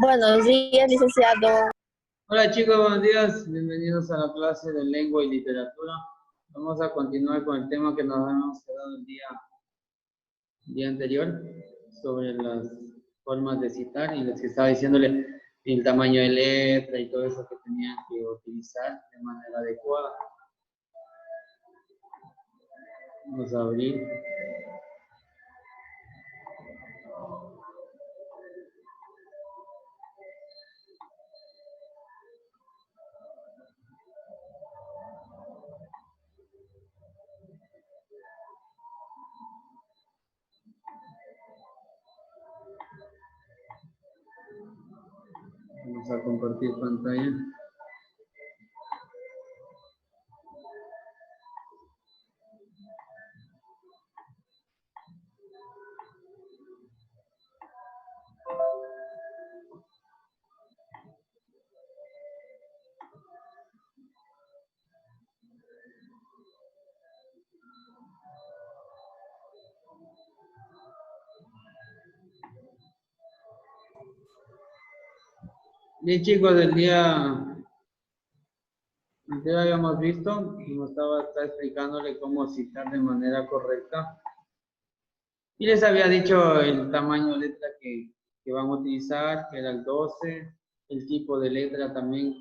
Buenos días, licenciado. Hola chicos, buenos días. Bienvenidos a la clase de lengua y literatura. Vamos a continuar con el tema que nos habíamos quedado el día anterior sobre las formas de citar y les estaba diciéndole el tamaño de letra y todo eso que tenían que utilizar de manera adecuada. Vamos a abrir. Vamos a compartir pantalla. Bien chicos, del día anterior habíamos visto, como estaba explicándole cómo citar de manera correcta. Y les había dicho el tamaño de letra que van a utilizar, que era el 12, el tipo de letra también.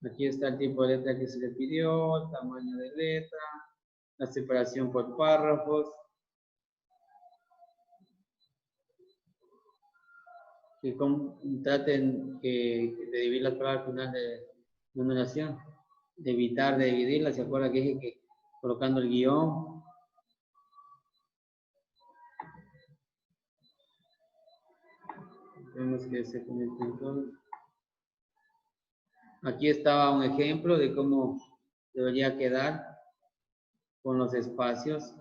Aquí está el tipo de letra que se le pidió, el tamaño de letra, la separación por párrafos. Que traten de dividir las palabras al final de numeración, de evitar de dividirlas. ¿Se acuerdan que dije que colocando el guión? Vemos que se conecten todos. Aquí estaba un ejemplo de cómo debería quedar con los espacios,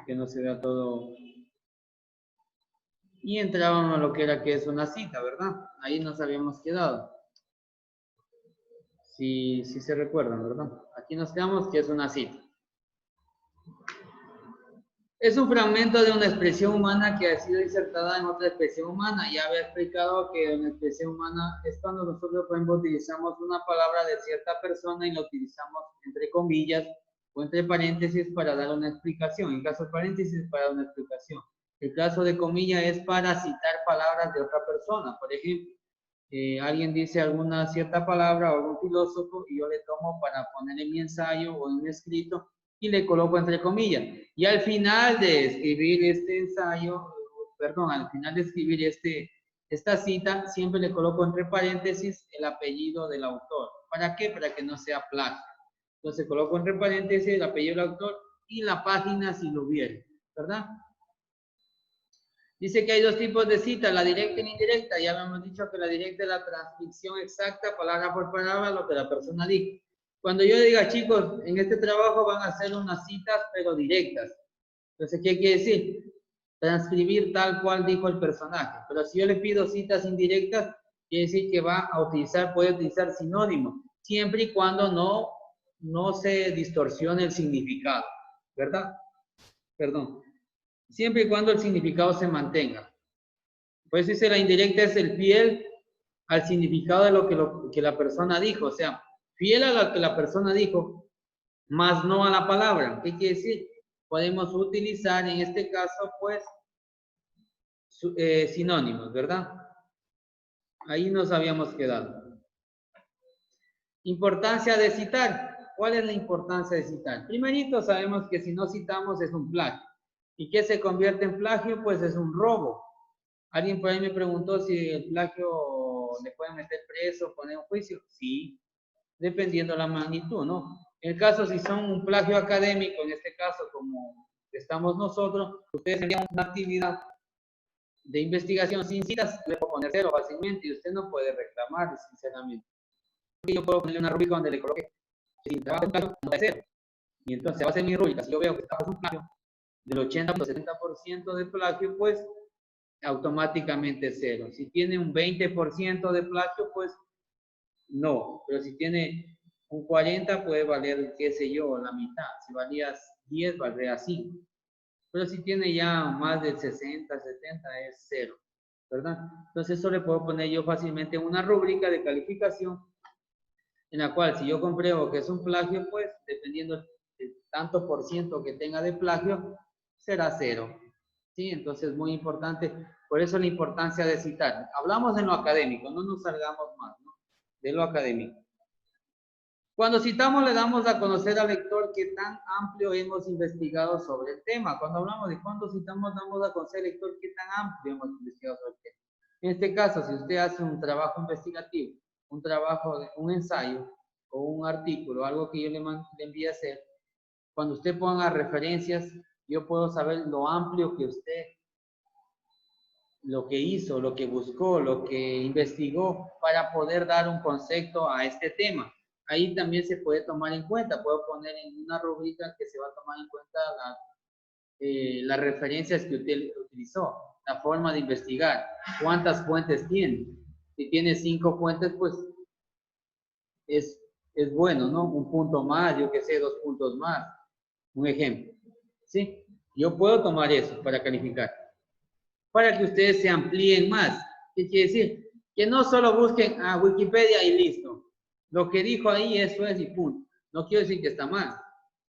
que no se vea todo. Y entrábamos a lo que era que es una cita, ¿verdad? Ahí nos habíamos quedado. Si se recuerdan, ¿verdad? Aquí nos quedamos que es una cita. Es un fragmento de una expresión humana que ha sido insertada en otra expresión humana. Ya había explicado que una expresión humana es cuando nosotros, por ejemplo, utilizamos una palabra de cierta persona y la utilizamos entre comillas o entre paréntesis para dar una explicación. En caso de paréntesis, para dar una explicación. El caso de comillas es para citar palabras de otra persona. Por ejemplo, alguien dice alguna cierta palabra o algún filósofo y yo le tomo para poner en mi ensayo o en mi escrito y le coloco entre comillas. Y al final de escribir este ensayo, perdón, al final de escribir esta cita, siempre le coloco entre paréntesis el apellido del autor. ¿Para qué? Para que no sea plagio. Entonces coloco entre paréntesis el apellido del autor y la página si lo hubiera, ¿verdad? Dice que hay dos tipos de cita, la directa y la indirecta. Ya habíamos dicho que la directa es la transcripción exacta, palabra por palabra, lo que la persona dijo. Cuando yo diga, chicos, en este trabajo van a hacer unas citas, pero directas. Entonces, ¿qué quiere decir? Transcribir tal cual dijo el personaje. Pero si yo le pido citas indirectas, quiere decir que puede utilizar sinónimos, siempre y cuando no se distorsione el significado, ¿verdad? Perdón. Siempre y cuando el significado se mantenga. Pues dice la indirecta es el fiel al significado de lo que la persona dijo, o sea, fiel a lo que la persona dijo, más no a la palabra. ¿Qué quiere decir? Podemos utilizar en este caso, pues, sinónimos, ¿verdad? Ahí nos habíamos quedado. Importancia de citar. ¿Cuál es la importancia de citar? Primerito, sabemos que si no citamos es un plagio. ¿Y qué se convierte en plagio? Pues es un robo. Alguien por ahí me preguntó si el plagio le pueden meter preso, poner un juicio. Sí, dependiendo la magnitud, ¿no? En el caso, si son un plagio académico, en este caso, como estamos nosotros, ustedes envían una actividad de investigación sin citas, le puedo poner cero fácilmente y usted no puede reclamar, sinceramente. Yo puedo ponerle una rúbrica donde le coloque si trabajo en plagio, no es cero. Y entonces se va a hacer mi rúbrica. Si yo veo que está un plagio del 80 o 70% de plagio, pues automáticamente cero. Si tiene un 20% de plagio, pues no. Pero si tiene un 40, puede valer, qué sé yo, la mitad. Si valías 10, valdría 5. Pero si tiene ya más del 60, 70, es cero. ¿verdad? Entonces eso le puedo poner yo fácilmente en una rúbrica de calificación en la cual si yo compruebo que es un plagio, pues dependiendo del tanto por ciento que tenga de plagio, será 0. ¿Sí? Entonces muy importante, por eso la importancia de citar. Hablamos en lo académico, no nos salgamos más, ¿no? De lo académico. Cuando citamos le damos a conocer al lector qué tan amplio hemos investigado sobre el tema. Cuando hablamos de cuando citamos, damos a conocer al lector qué tan amplio hemos investigado sobre el tema. En este caso, si usted hace un trabajo investigativo, un trabajo, un ensayo o un artículo, algo que yo le envíe a hacer, cuando usted ponga referencias, yo puedo saber lo amplio que usted, lo que hizo, lo que buscó, lo que investigó para poder dar un concepto a este tema. Ahí también se puede tomar en cuenta, puedo poner en una rúbrica que se va a tomar en cuenta las referencias que usted utilizó, la forma de investigar, cuántas fuentes tiene. Si tiene 5 fuentes, pues es bueno, ¿no? Un punto más, yo que sé, 2 puntos más. Un ejemplo. ¿Sí? Yo puedo tomar eso para calificar. Para que ustedes se amplíen más. ¿Qué quiere decir? Que no solo busquen a Wikipedia y listo. Lo que dijo ahí, eso es y punto. No quiero decir que está mal.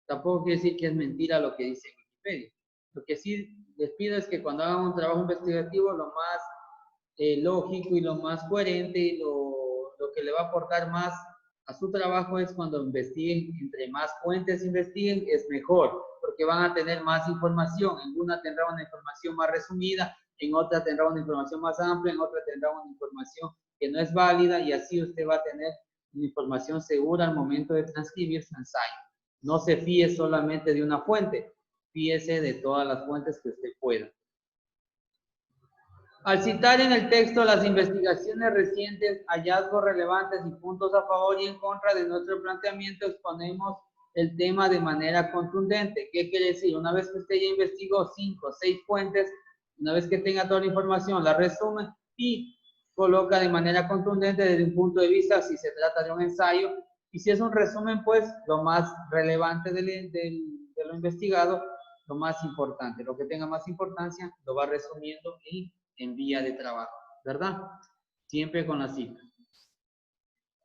Tampoco quiere decir que es mentira lo que dice Wikipedia. Lo que sí les pido es que cuando hagan un trabajo investigativo, lo más lógico y lo más coherente y lo que le va a aportar más a su trabajo es cuando investiguen, entre más fuentes investiguen, es mejor, porque van a tener más información. En una tendrá una información más resumida, en otra tendrá una información más amplia, en otra tendrá una información que no es válida y así usted va a tener una información segura al momento de transcribir su ensayo. No se fíe solamente de una fuente, fíese de todas las fuentes que usted pueda. Al citar en el texto las investigaciones recientes, hallazgos relevantes y puntos a favor y en contra de nuestro planteamiento, exponemos el tema de manera contundente. ¿Qué quiere decir? Una vez que usted ya investigó 5 o 6 fuentes, una vez que tenga toda la información, la resume y coloca de manera contundente desde un punto de vista si se trata de un ensayo y si es un resumen, pues lo más relevante de lo investigado, lo más importante. Lo que tenga más importancia lo va resumiendo y en vía de trabajo, ¿verdad? Siempre con la cita.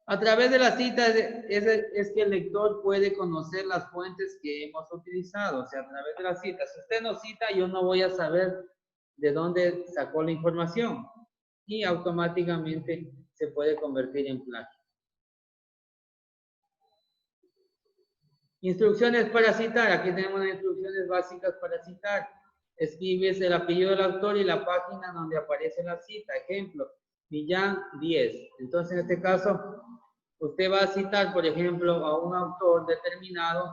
A través de la cita es que el lector puede conocer las fuentes que hemos utilizado, o sea, a través de la cita. Si usted no cita, yo no voy a saber de dónde sacó la información y automáticamente se puede convertir en plagio. Instrucciones para citar. Aquí tenemos las instrucciones básicas para citar. Escribes el apellido del autor y la página donde aparece la cita. Ejemplo, Millán 10. Entonces, en este caso, usted va a citar, por ejemplo, a un autor determinado.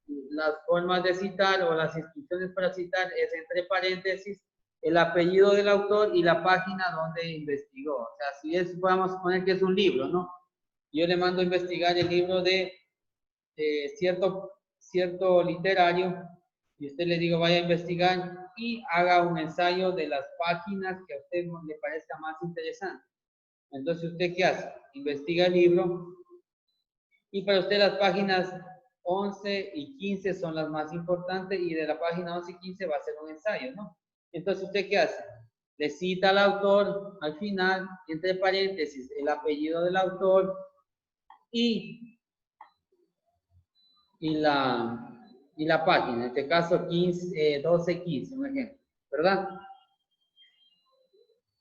Las formas de citar o las instrucciones para citar es entre paréntesis el apellido del autor y la página donde investigó. O sea, si es, podemos poner que es un libro, ¿no? Yo le mando a investigar el libro de cierto literario y usted le digo vaya a investigar y haga un ensayo de las páginas que a usted le parezca más interesante. Entonces, ¿usted qué hace? Investiga el libro y para usted las páginas 11 y 15 son las más importantes y de la página 11 y 15 va a ser un ensayo, ¿no? Entonces, ¿usted qué hace? Le cita al autor al final, entre paréntesis, el apellido del autor y la página, en este caso 15, 12, 15, un ejemplo, ¿verdad?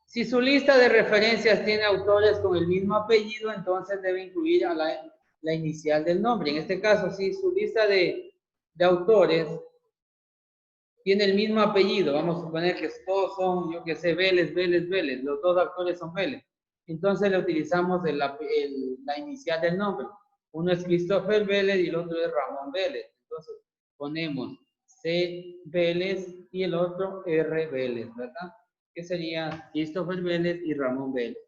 Si su lista de referencias tiene autores con el mismo apellido, entonces debe incluir a la inicial del nombre. En este caso, si su lista de autores tiene el mismo apellido, vamos a suponer que todos son, yo que sé, Vélez, los dos autores son Vélez. Entonces le utilizamos la inicial del nombre. Uno es Christopher Vélez y el otro es Ramón Vélez. Entonces ponemos C. Vélez y el otro R. Vélez, ¿verdad? Que sería Christopher Vélez y Ramón Vélez.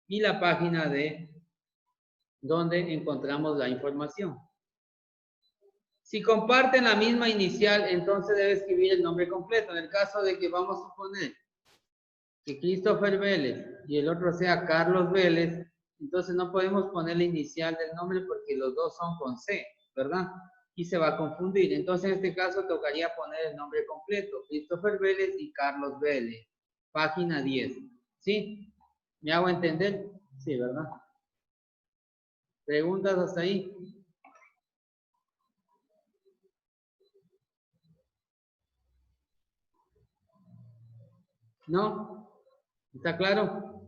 Y la página de donde encontramos la información. Si comparten la misma inicial, entonces debe escribir el nombre completo. En el caso de que vamos a suponer que Christopher Vélez y el otro sea Carlos Vélez, entonces no podemos poner la inicial del nombre porque los dos son con C, ¿verdad? Y se va a confundir. Entonces en este caso tocaría poner el nombre completo, Christopher Vélez y Carlos Vélez. página 10. ¿Sí? ¿Me hago entender? Sí, ¿verdad? ¿Preguntas hasta ahí? ¿No? ¿Está claro?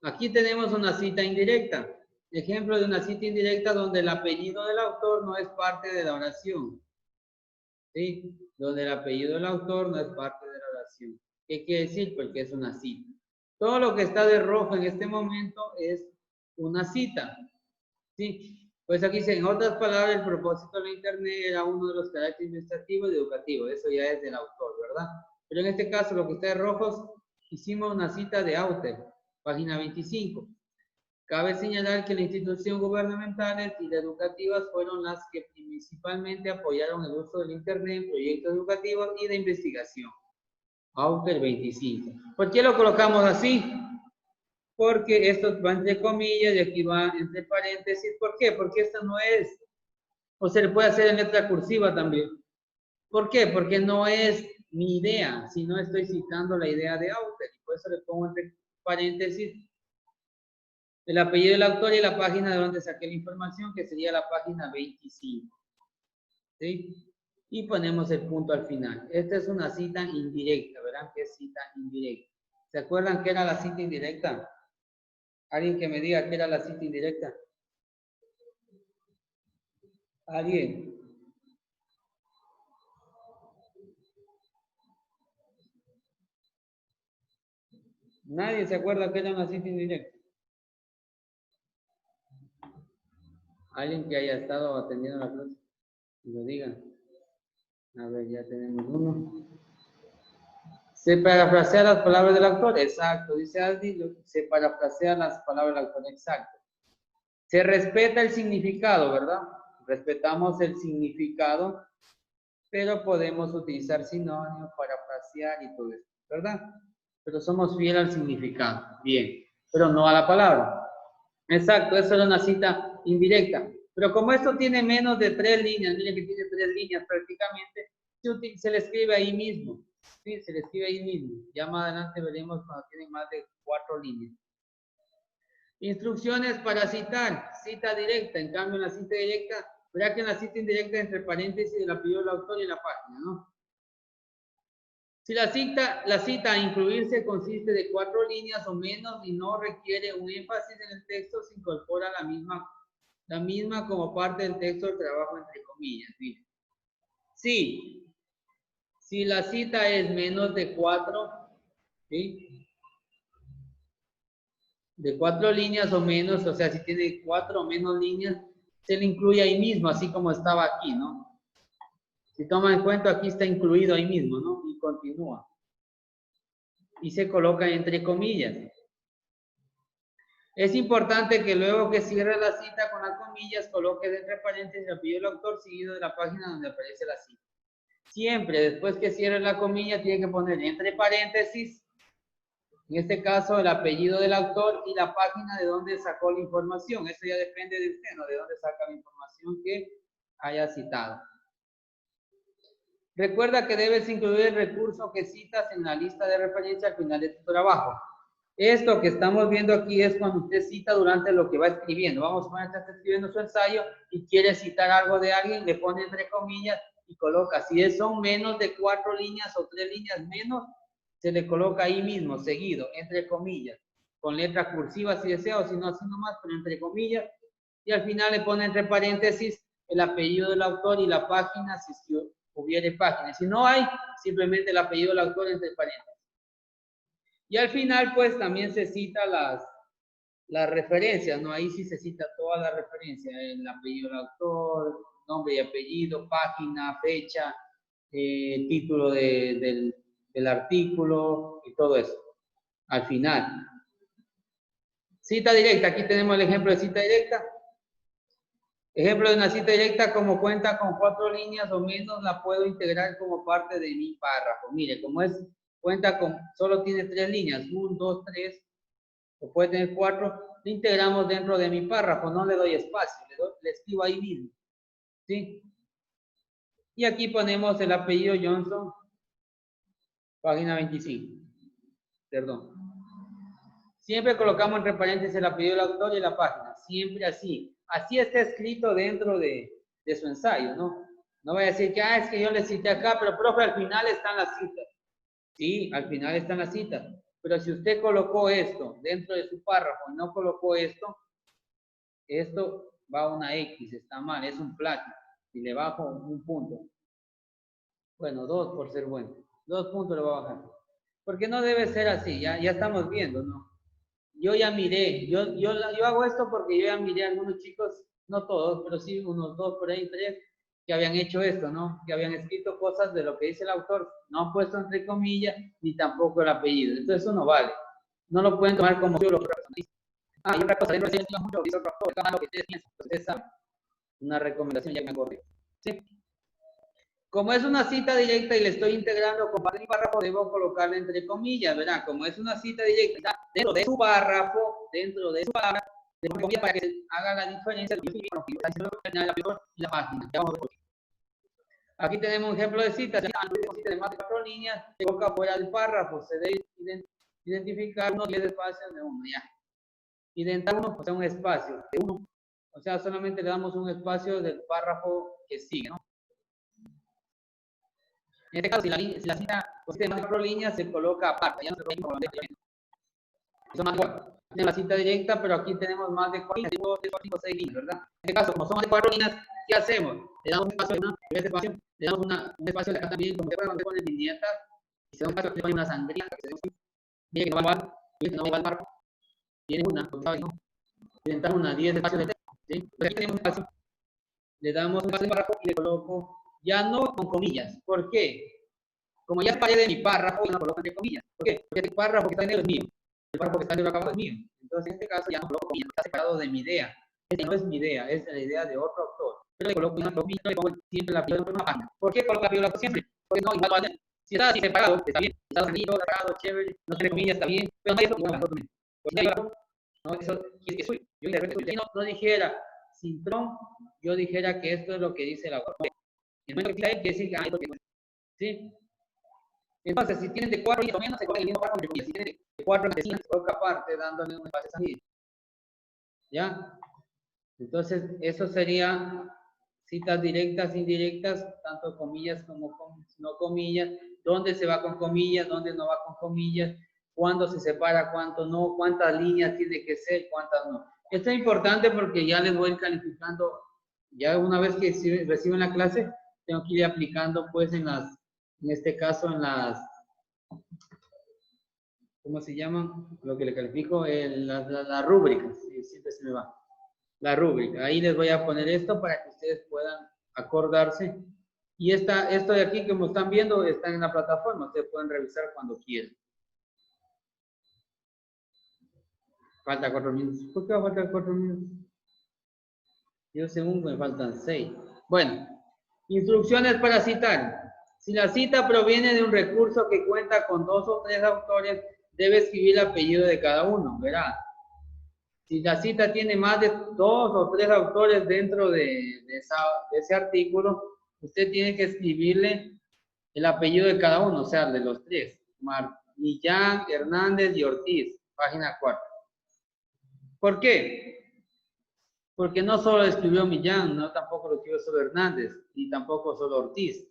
Aquí tenemos una cita indirecta. Ejemplo de una cita indirecta donde el apellido del autor no es parte de la oración. ¿Sí? Donde el apellido del autor no es parte de la oración. ¿Qué quiere decir? Porque es una cita. Todo lo que está de rojo en este momento es una cita. ¿Sí? Pues aquí dice, en otras palabras, el propósito de la Internet era uno de los caracteres administrativos y educativos. Eso ya es del autor, ¿verdad? Pero en este caso, lo que está de rojos, hicimos una cita de Auter, página 25. Cabe señalar que las instituciones gubernamentales y educativas fueron las que principalmente apoyaron el uso del Internet en proyectos educativos y de investigación. Auter 25. ¿Por qué lo colocamos así? Porque esto va entre comillas y aquí va entre paréntesis. ¿Por qué? Porque esto no es, o se le puede hacer en letra cursiva también. ¿Por qué? Porque no es mi idea, sino estoy citando la idea de Auter. Por eso le pongo entre paréntesis el apellido del autor y la página de donde saqué la información, que sería la página 25. ¿Sí? Y ponemos el punto al final. Esta es una cita indirecta, ¿verdad? ¿Qué es cita indirecta? ¿Se acuerdan qué era la cita indirecta? ¿Alguien que me diga qué era la cita indirecta? ¿Alguien? ¿Nadie se acuerda qué era una cita indirecta? ¿Alguien que haya estado atendiendo la clase? Lo diga. A ver, ya tenemos uno. Se parafrasea las palabras del autor, exacto, dice Aldi, se parafrasea las palabras del autor, exacto. Se respeta el significado, ¿verdad? Respetamos el significado, pero podemos utilizar sinónimos, parafrasear y todo eso, ¿verdad? Pero somos fieles al significado, bien, pero no a la palabra. Exacto, eso era una cita indirecta. Pero como esto tiene menos de 3 líneas, miren que tiene 3 líneas prácticamente, se le escribe ahí mismo. Sí, se le escribe ahí mismo. Ya más adelante veremos cuando tiene más de 4 líneas. Instrucciones para citar. Cita directa. En cambio, en la cita directa, verá que en la cita indirecta entre paréntesis el apellido del autor y la página, ¿no? Si la cita a incluirse consiste de 4 líneas o menos y no requiere un énfasis en el texto, se incorpora la misma como parte del texto del trabajo entre comillas. Miren. Sí, si la cita es menos de 4, ¿sí? De 4 líneas o menos, o sea, si tiene 4 o menos líneas, se le incluye ahí mismo, así como estaba aquí, ¿no? Si toman en cuenta, aquí está incluido ahí mismo, ¿no? Y continúa. Y se coloca entre comillas. Es importante que luego que cierre la cita con las comillas, coloque entre paréntesis el apellido del autor seguido de la página donde aparece la cita. Siempre, después que cierre la comilla, tiene que poner entre paréntesis, en este caso, el apellido del autor y la página de donde sacó la información. Eso ya depende de usted, ¿no? De dónde saca la información que haya citado. Recuerda que debes incluir el recurso que citas en la lista de referencia al final de tu trabajo. Esto que estamos viendo aquí es cuando usted cita durante lo que va escribiendo. Vamos a poner que está escribiendo su ensayo y quiere citar algo de alguien, le pone entre comillas y coloca. Si son menos de 4 líneas o 3 líneas menos, se le coloca ahí mismo, seguido, entre comillas, con letra cursiva si desea, o si no, así nomás, pero entre comillas. Y al final le pone entre paréntesis el apellido del autor y la página, si hubiere página. Si no hay, simplemente el apellido del autor entre paréntesis. Y al final, pues, también se cita las referencias, ¿no? Ahí sí se cita toda la referencia, el apellido del autor, nombre y apellido, página, fecha, título del artículo y todo eso. Al final. Cita directa, aquí tenemos el ejemplo de cita directa. Ejemplo de una cita directa, como cuenta con 4 líneas o menos, la puedo integrar como parte de mi párrafo. Mire, como cuenta con, solo tiene 3 líneas, 1, 2, 3, o puede tener 4, lo integramos dentro de mi párrafo, no le doy espacio, le escribo ahí mismo. ¿Sí? Y aquí ponemos el apellido Johnson, página 25. Perdón. Siempre colocamos entre paréntesis el apellido del autor y la página. Siempre así. Así está escrito dentro de su ensayo, ¿no? No voy a decir que, es que yo le cité acá, pero profe, al final están las citas. Sí, al final están las citas. Pero si usted colocó esto dentro de su párrafo y no colocó esto va a una X, está mal, es un plagio. Y le bajo un punto. Bueno, 2 por ser bueno. 2 puntos le voy a bajar. Porque no debe ser así, ya estamos viendo, ¿no? Yo ya miré, yo hago esto porque yo ya miré a algunos chicos, no todos, pero sí unos 2 por ahí, 3, que habían hecho esto, ¿no? Que habían escrito cosas de lo que dice el autor, no han puesto entre comillas, ni tampoco el apellido. Entonces eso no vale. No lo pueden tomar como yo lo personalizo. Y otra cosa, dentro de eso mucho, dice otro autor, está lo que ustedes piensan, ustedes saben. Una recomendación ya me acordé. ¿Sí? Como es una cita directa y le estoy integrando con parte y párrafo, debo colocarle entre comillas, ¿verdad? Como es una cita directa, dentro de su párrafo, dentro de su palabra, de comillas para que se haga la diferencia de la página. Ya vamos a ver. Aquí tenemos un ejemplo de citas. Cita de más de 4 líneas, se coloca fuera del párrafo, se debe identificar unos 10 espacios de uno, ya. Identificar uno, o sea, un espacio de uno. O sea, solamente le damos un espacio del párrafo que sigue, ¿no? En este caso, si la cita consiste de más de 4 líneas, se coloca aparte. Ya no se coloca por son más de 4. Tenemos la cita directa, pero aquí tenemos más de 4 líneas, 5, 6 líneas, ¿verdad? En este caso, como son más de 4 líneas, ¿qué hacemos? Le damos un espacio, ¿no? En este espacio, le damos un espacio de acá también, como se puede donde pone viñeta, y se da un espacio que pone una sangría, que no va igual, que no va igual marco. Tiene una, ¿sabes? ¿No? Intentamos una 10 espacios de texto, ¿sí? Pues aquí tenemos un espacio. Le damos un espacio de párrafo y le coloco, ya no con comillas. ¿Por qué? Como ya paré de mi párrafo, yo no coloco entre comillas. ¿Por qué? Porque el párrafo que está en negro es mío. El párrafo que está en negro acabado es mío. Entonces, en este caso, ya no coloco comillas, está separado de mi idea. Esta no es mi idea, es la idea de otro autor. Pero le coloco una comilla, le pongo siempre la primera página. ¿Por qué coloco la primera siempre? Porque no, igual va a ser. Si está así separado, está bien. Está tranquilo, cerrado, chévere, no tiene comillas, está bien. Pero no hay eso, igual va a ser. No, eso es suyo. Yo de repente no dijera Cintrón, yo dijera que esto es lo que dice el autor. El momento que quiere decir que esto es lo que ¿sí? Entonces, si tienen de 4 líneas o menos, se coloca el mismo párrafo entre comillas. Si tienen de 4 líneas, se coloca aparte, dándole un espacio a salir. ¿Ya? Entonces, eso sería citas directas, indirectas, tanto comillas como no comillas, dónde se va con comillas, dónde no va con comillas, cuándo se separa, cuánto no, cuántas líneas tiene que ser, cuántas no. Esto es importante porque ya les voy calificando, ya una vez que reciben la clase, tengo que ir aplicando pues en este caso en las, ¿cómo se llaman? Lo que le califico, las rúbricas, sí, siempre se me va. La rúbrica, ahí les voy a poner esto para que ustedes puedan acordarse. Y esto de aquí, como están viendo, está en la plataforma, ustedes pueden revisar cuando quieran. Falta 4 minutos. ¿Por qué va a faltar 4 minutos? Yo según me faltan 6. Bueno, instrucciones para citar. Si la cita proviene de un recurso que cuenta con 2 o 3 autores, debe escribir el apellido de cada uno, ¿verdad? Si la cita tiene más de 2 o 3 autores dentro de ese artículo, usted tiene que escribirle el apellido de cada uno, o sea, de los 3. Millán, Hernández y Ortiz, página 4. ¿Por qué? Porque no solo escribió Millán, no tampoco lo escribió solo Hernández, y tampoco solo Ortiz.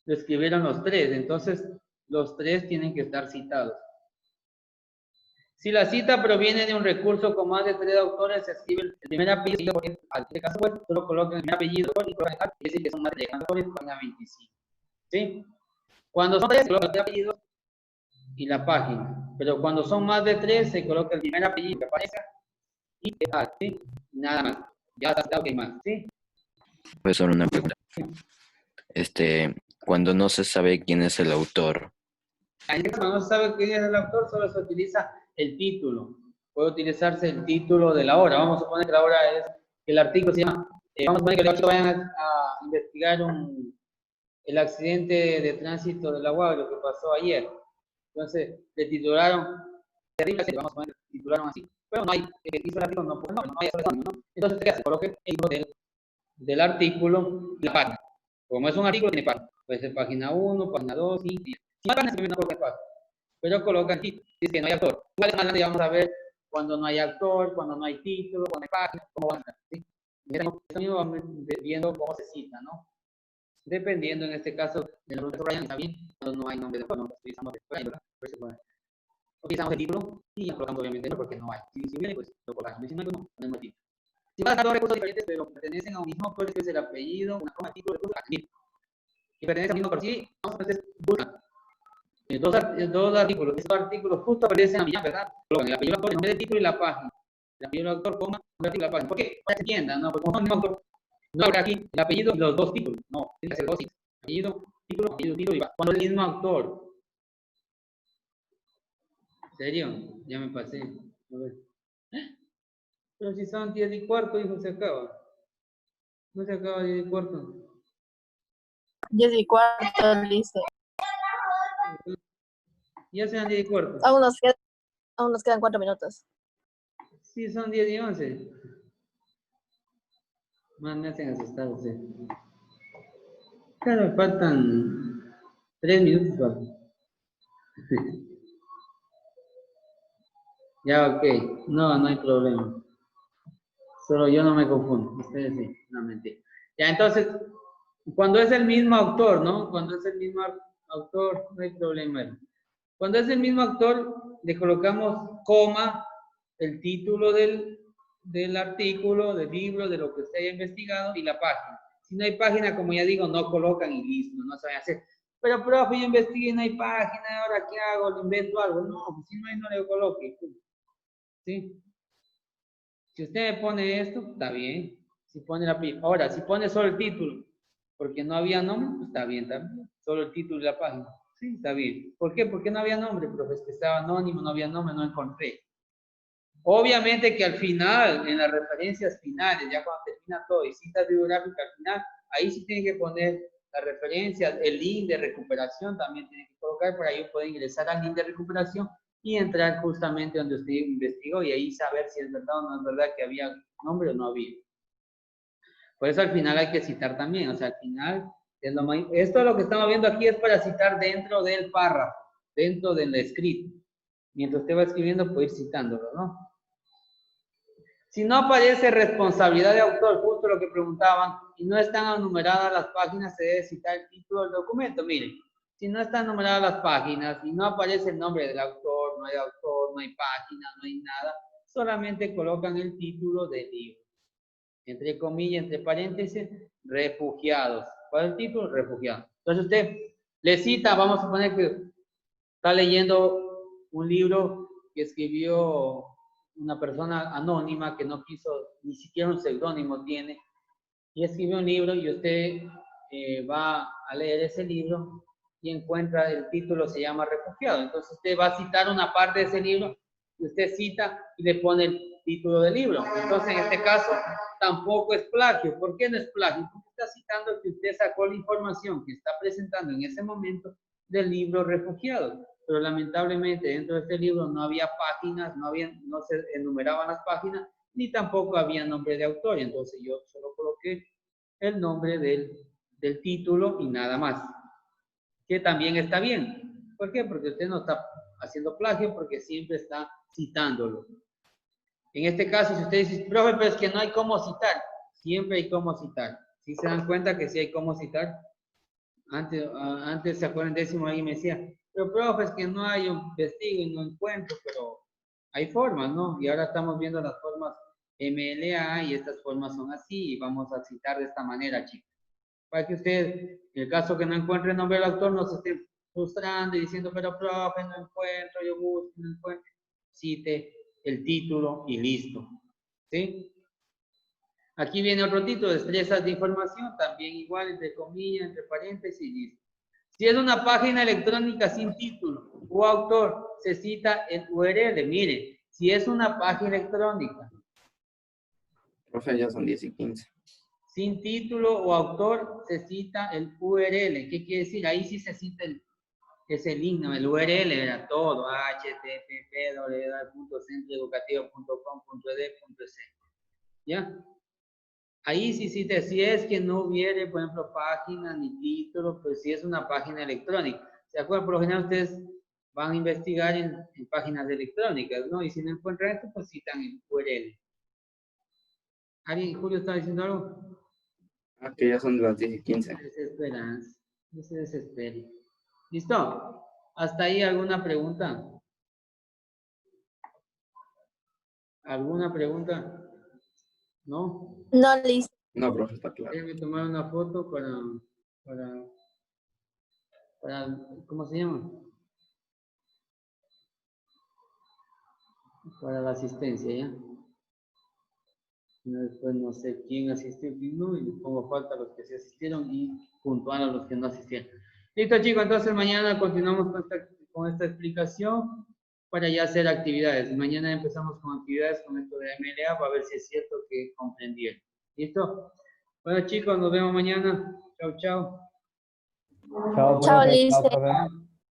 Lo escribieron los 3, entonces los 3 tienen que estar citados. Si la cita proviene de un recurso con más de 3 autores, se escribe el primer apellido, porque en este caso pues, solo colocan el primer apellido y colocan el decir que son más de 3 autores, página 25. ¿Sí? Cuando son 3, se coloca el apellido y la página. Pero cuando son más de 3, se coloca el primer apellido que aparezca y ¿sí? Nada más. Ya está citado que hay más. ¿Sí? Pues solo una pregunta. Cuando no se sabe quién es el autor. Cuando no se sabe quién es el autor, solo se utiliza el título. Puede utilizarse el título de la obra. Vamos a suponer que la obra es, el artículo se llama, vamos a suponer que los chicos vayan a investigar el accidente de tránsito de la UAB, lo que pasó ayer. Entonces, le titularon, terrible accidente, vamos a poner, titularon así. Pero no hay, hizo el artículo, no hay ese nombre, ¿no? Entonces, ¿qué hace? Coloque el nombre del artículo y la página. Como es un artículo, tiene página. Puede ser página 1, página 2, 5, 10. Si no hay página, no coloca página. Pero colocan aquí, dice que no hay autor. Igual más adelante vamos a ver cuando no hay autor, cuando no hay título, cuando hay página, cómo van a estar. ¿Sí? Esto mismo vamos viendo cómo se cita, ¿no? Dependiendo en este caso de la pregunta Brian, está bien, cuando no hay nombre de autor, no utilizamos el Brian, ¿verdad? Utilizamos el título y ya colocamos obviamente no porque no hay. Si viene, pues lo colocamos. Si no, no ponemos el título. Si vas a dos recursos diferentes, pero pertenecen a un mismo autor, es el apellido, una forma, título, recurso, y pertenecen al mismo autor. Sí, vamos a hacer buscan. Dos artículos. Estos artículos justo aparecen a mí, ¿verdad? Colocan el apellido del autor, el nombre del título y la página. El apellido del autor, coma, el artículo y la página. ¿Por qué? Para que se entienda, ¿no? Porque como son el mismo autor, no habrá aquí el apellido y los dos títulos. No, tiene que ser dos títulos. Apellido, título y página. Cuando el mismo autor. ¿En serio? Ya me pasé. A ver. Pero si son 10:15, hijo, se acaba. No se acaba 10:15. 10:15, listo. Ya sean 10:15. Aún nos quedan 4 minutos. Sí, son 10:11. Más me hacen asustar ustedes. Claro, faltan 3 minutos. Faltan. Ya, ok. No hay problema. Solo yo no me confundo. Ustedes sí. No, mentira. Ya, entonces, cuando es el mismo autor, ¿no? Cuando es el mismo autor, no hay problema. Cuando es el mismo autor, le colocamos coma, el título del artículo, del libro, de lo que usted haya investigado y la página. Si no hay página, como ya digo, no colocan y listo, no saben hacer. Pero, profe, yo investigué y no hay página, ¿ahora qué hago? ¿Le invento algo? No, pues si no hay, no le coloque. ¿Sí? Si usted me pone esto, está bien. Si pone la página. Ahora, si pone solo el título, porque no había nombre, pues está bien también. Solo el título y la página. Sí, está bien. ¿Por qué? Porque no había nombre, profe. Es que estaba anónimo, no había nombre, no encontré. Obviamente que al final, en las referencias finales, ya cuando termina todo y citas bibliográficas al final, ahí sí tiene que poner la referencia, el link de recuperación también tiene que colocar, por ahí puede ingresar al link de recuperación y entrar justamente donde usted investigó y ahí saber si es verdad o no es verdad que había nombre o no había. Por eso al final hay que citar también, o sea, al final, esto es lo que estamos viendo aquí es para citar dentro del párrafo, dentro del escrito. Mientras usted va escribiendo puede ir citándolo, ¿no? Si no aparece responsabilidad de autor, justo lo que preguntaban, y no están enumeradas las páginas, se debe citar el título del documento. Miren, si no están numeradas las páginas y no aparece el nombre del autor, no hay página, no hay nada, solamente colocan el título del libro. Entre comillas, entre paréntesis, refugiados. ¿Cuál es el título? Refugiados. Entonces usted le cita, vamos a suponer que está leyendo un libro que escribió una persona anónima que no quiso, ni siquiera un seudónimo tiene, y escribió un libro y usted va a leer ese libro y encuentra el título, se llama Refugiado. Entonces usted va a citar una parte de ese libro y usted cita y le pone el título del libro. Entonces en este caso tampoco es plagio. ¿Por qué no es plagio? Porque está citando que usted sacó la información que está presentando en ese momento del libro Refugiado. Pero lamentablemente dentro de este libro no había páginas, no se enumeraban las páginas, ni tampoco había nombre de autor. Entonces yo solo coloqué el nombre del título y nada más. Que también está bien. ¿Por qué? Porque usted no está haciendo plagio, porque siempre está citándolo. En este caso, si usted dice, profe, pero es que no hay cómo citar, siempre hay cómo citar. Si se dan cuenta que sí hay cómo citar, antes se acuerdan, décimo ahí me decía, pero profe, es que no hay un testigo y no encuentro, pero hay formas, ¿no? Y ahora estamos viendo las formas MLA y estas formas son así y vamos a citar de esta manera, chicos. Para que usted, en el caso que no encuentre el nombre del autor, no se esté frustrando y diciendo, pero profe, no encuentro, yo busco, no encuentro. Cite el título y listo. ¿Sí? Aquí viene otro título, destrezas de información, también igual, entre comillas, entre paréntesis y listo. Si es una página electrónica sin título o autor, se cita el URL. Mire, si es una página electrónica. Profe, ya son 10:15. Sin título o autor, se cita el URL. ¿Qué quiere decir? Ahí sí se cita ese link, ¿no? El URL era todo, http://centroeducativo.com.ed.c. ¿Ya? Ahí sí, si es que no hubiere, por ejemplo, página ni título, pues si es una página electrónica. ¿Se acuerdan? Por lo general ustedes van a investigar en páginas electrónicas, ¿no? Y si no encuentran esto, pues citan el URL. ¿Alguien, Julio, está diciendo algo? Ah, que ya son de las 10:15. Desesperanza. No se desespere. ¿Listo? ¿Hasta ahí alguna pregunta? ¿Alguna pregunta? ¿No? No, listo. No, profe, está claro. Déjenme tomar una foto para, ¿cómo se llama? Para la asistencia, ¿ya? Después no sé quién asistió, quién no, y les pongo falta a los que sí asistieron y puntual a los que no asistieron. Listo, chicos, entonces mañana continuamos con esta explicación para ya hacer actividades. Mañana empezamos con actividades con esto de MLA para ver si es cierto que comprendieron. ¿Listo? Bueno, chicos, nos vemos mañana. Chao, chao. Chao, Chao, profe. listo. Chao, profe.